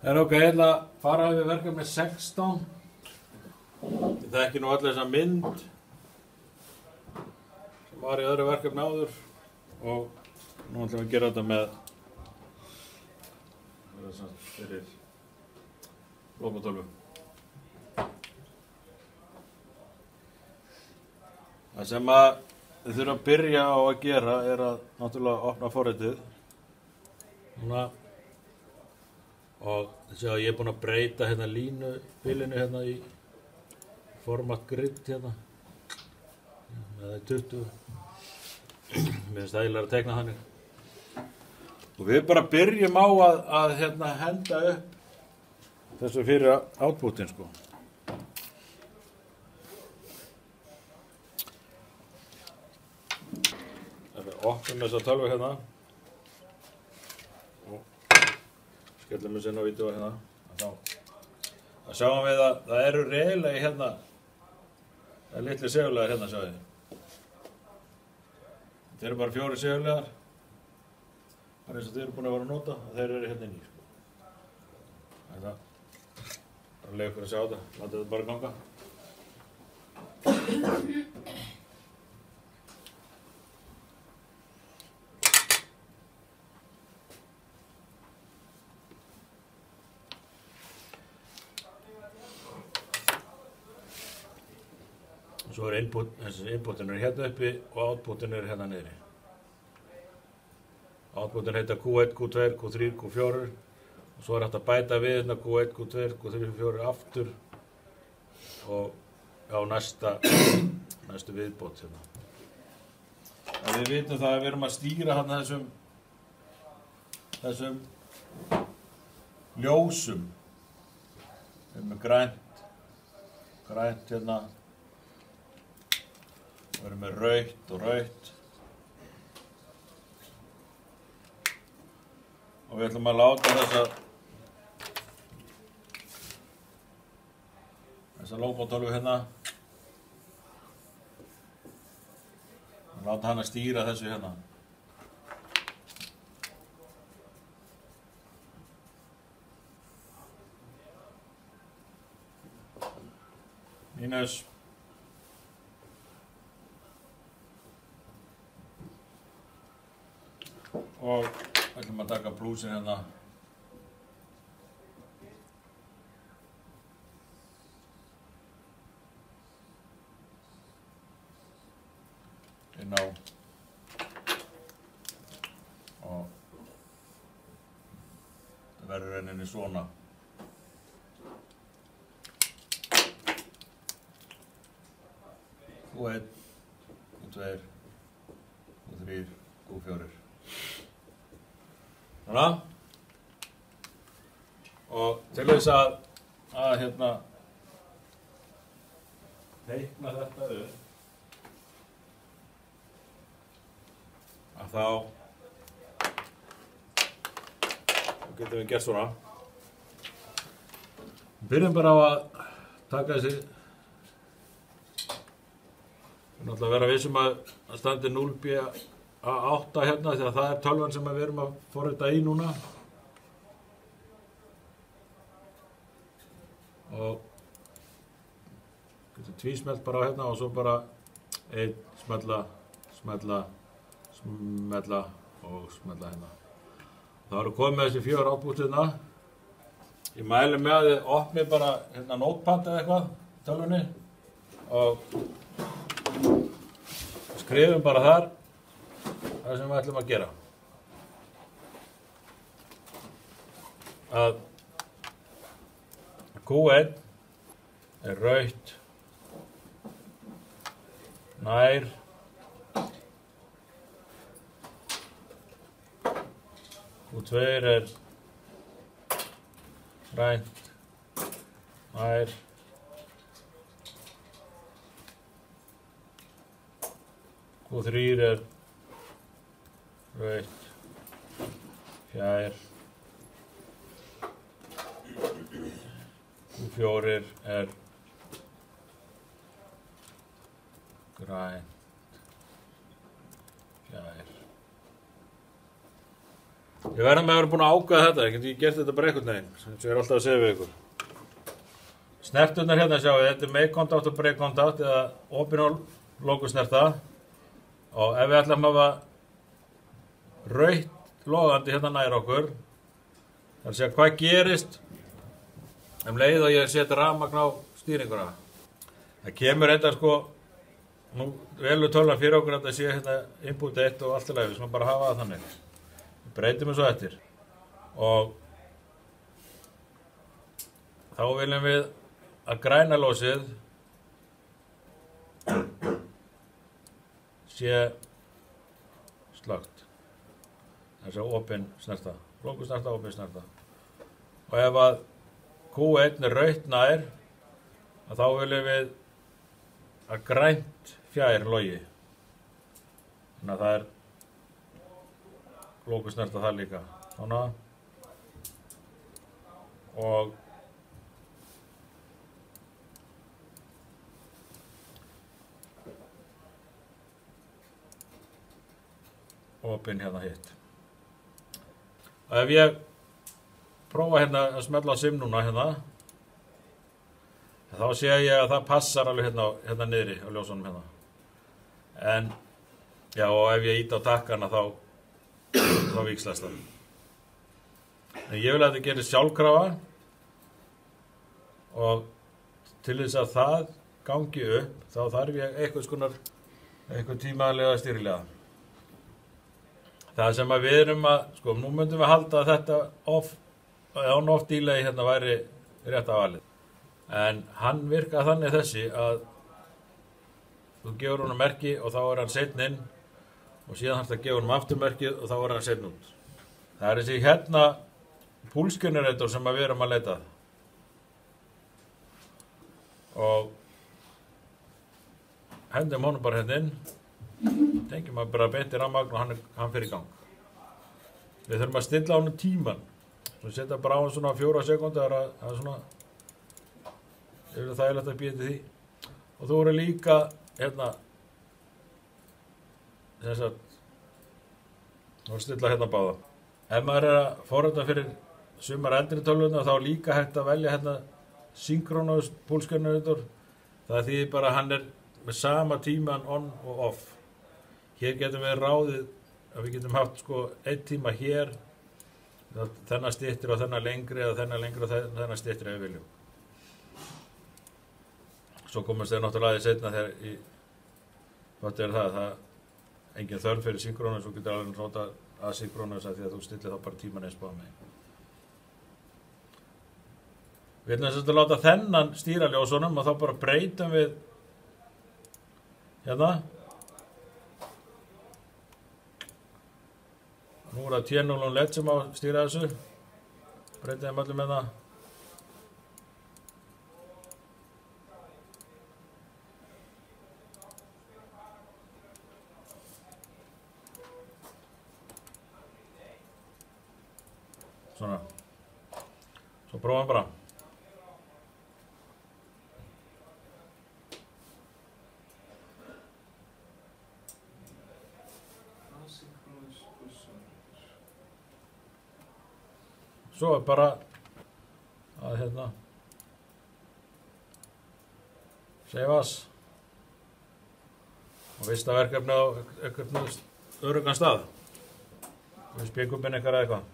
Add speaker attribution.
Speaker 1: Ok, ég ætla að fara yfir verkefni 16. Ég þekki nú allir þessa mynd sem var í öðru verkefni áður og nú ætlum við að gera þetta með fyrir lópatölvu. Það sem að þið þurfum að byrja á að gera er að náttúrulega opna forritið núna og þið séu að ég er búinn að breyta hérna línubilinu hérna í format grid hérna með 20. Mér finnst ægilega að teikna þannig. Og við bara byrjum á að hérna henda upp þessu fyrir outputin sko. Opnum þessa tölvu hérna og skellum við sinn á vídeó hérna. Þá sjáum við að það eru reglegi hérna, það er litli segulegar hérna sjáum við. Þetta eru bara 4 segulegar, bara eins og þið eru búin að vera að nota og þeir eru hérna inn í sko. Það er bara leið ykkur að sjá þetta, láta þetta bara ganga. Svo er inputin hérna uppi og outputin hérna niðri. Outputin heita Q1, Q2, Q3, Q4 og svo er hægt að bæta við hérna Q1, Q2, Q3, Q4 aftur og á næstu viðbót hérna. En við vitum það að við erum að stýra hérna þessum ljósum. Við erum með grænt hérna. Við erum með rautt og rautt og við ætlum að láta þessa lópatölvu hérna láta hann að stýra þessu hérna. Mínus og ætlum að taka plúsin hérna inn á og það verður rauninni svona. Q1, Q2, Q3, Q4. Svona. Og til þess að hérna teikna þetta upp að þá getum við gert svona. Við byrjum bara á að taka þessi náttúrulega vera vissum að standi 0B8 hérna því að það er tölvan sem við erum að forrita í núna og getur tvísmelt bara á hérna og svo bara einn smella og smella hérna. Það eru komið með þessi 4 outputina. Ég mæli með að þið opnið bara hérna notepad eða eitthvað tölvunni og skrifum bara þar það sem við ætlum að gera. Að Q1 er rautt, nær, Q2 er grænt, nær, Q3 er rautt, fjær, Q4 er grænt, fjær. Ég verðum að vera búin að ákveða þetta, ég get gert þetta bara einhvern veginn, sem ég alltaf að segja við ykkur. Snerturnar hérna sjáu, þetta make contact og break contact eða opin og loku snerta. Og ef við ætlum að hafa rautt logandi hérna nær okkur, það er að segja hvað gerist leið og ég seti rafmagn á stýringuna. Það kemur þetta sko, nú velur tölvan fyrir okkur að þetta sé hérna input 1 og allt í lagi, við skulum bara hafa það þannig. Við breytum þessu eftir. Og þá viljum við að græna ljósið sé slökkt. Þessi opin snerta, loku snerta, opin snerta. Og ef að Q1 er rautt nær, þá viljum við að grænt fjær logi. Þannig að það er loku snerta það líka. Svona. Og opin hérna hitt. Og ef ég prófa hérna að smella á sim núna hérna, þá sé ég að það passar alveg hérna niðri á ljósunum hérna. En, já, og ef ég ít á takkana þá víxlast það. En ég vil að þetta gerir sjálfkrafa og til þess að það gangi upp, þá þarf ég eitthvað tímalega stýrilega. Það sem að við erum að, sko, nú myndum við halda að þetta on-off delay hérna væri rétt af valið. En hann virka þannig þessi að þú gefur honum merki og þá er hann seinna inn og síðan þarfst að gefa honum afturmerkið og þá er hann seinna út. Það er þessi hérna púlsgenerator sem að við erum að leita. Og hendum honum bara hérna inn. Tengjum að bara beint í rafmagn og hann fyrir í gang. Við þurfum að stilla á honum tíman. Svo setja bara á hann svona 4 sekúndur, það er svona yfirlega þægilegt að býja til því. Og þú eru líka hérna þess að þú eru stilla hérna báða. Ef maður er að forrita fyrir sumar eldri tölvuna þá er líka hægt að velja hérna synchronous púlsgenerator. Það þýðir bara að hann er með sama tíman on og off. Hér getum við ráðið að við getum haft sko 1 tíma hér, þennan styttri og þennan lengri og þennan lengri og þennan styttri ef við viljum. Svo komast þeir náttúrulega aðeins seinna þegar í hvað er það engin þörf fyrir synkrónus og getur alveg nota að synkrónus að því að þú stillir þá bara tíman eins báða megin. Við ætlum að láta þennan stýra ljósunum og þá bara breytum við hérna. Nú er það T0 LED sem á að stýra þessu. Breytum þeim öllum með það. Svona. Svo prófum bara. Svo er bara að hérna save as og vista verkefni á einhvern öruggan stað. Við spjöngum inn eitthvað eða eitthvað.